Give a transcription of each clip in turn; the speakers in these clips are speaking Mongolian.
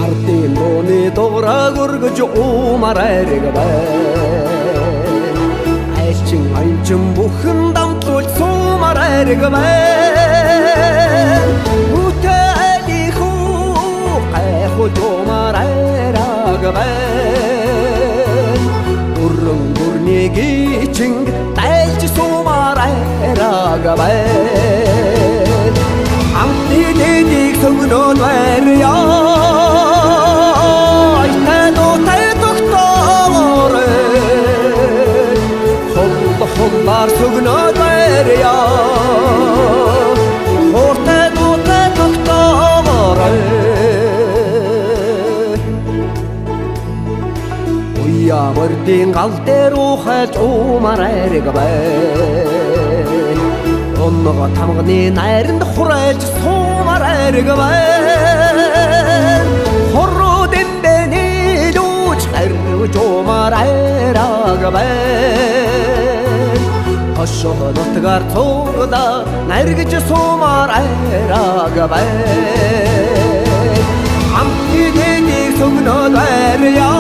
ардын дууны дуурайг өргөж умарайрэг байна. Айлчин аянчин бүхэн дамтлуулж сумарайрэг байна. Үтэлихүү гайхуу умарайраг байна. Өрөн гүрнийг ичинг дайлж сумарайраг байна. Амтны дэдийг сөгнөөд байря. Холлар сөгнөөд байря. Хууртай дуутай тогтоогоорой. Уяа мордын гал дээр ухаж умарайрэг байна. Онногоо тамганы найранд хурайлж сумарайрэг байна. Хоррууд эмбэни лүүж гарвж умарайраг байна. Хошоо нутгаар цугда наргиж сумарайраг байна. Амтны дэдийг сөгнөөд байря.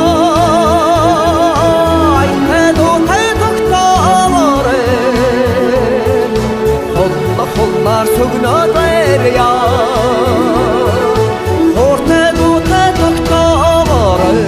Холлар сөгнөөд байря. Хууртай дуутай тогтоогоорой.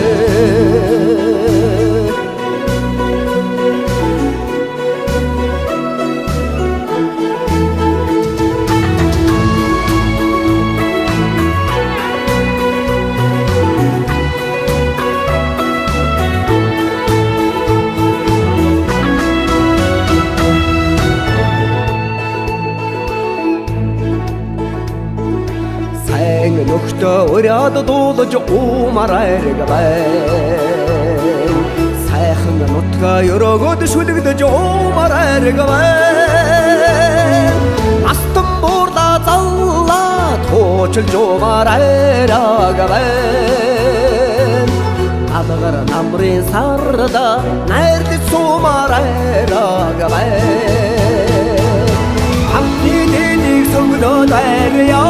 Нөхтөө өрөөд дуулж умарайрэг байна. Сайхан нутгаа өрөөгөд шүлэгдэж умарайрэг байна. Астан буурда заллаа туучилж умарайраг байна. Адгар намрын сарда найрлж сумарайраг байна. Амтны дэдийг сөгнөөд байря.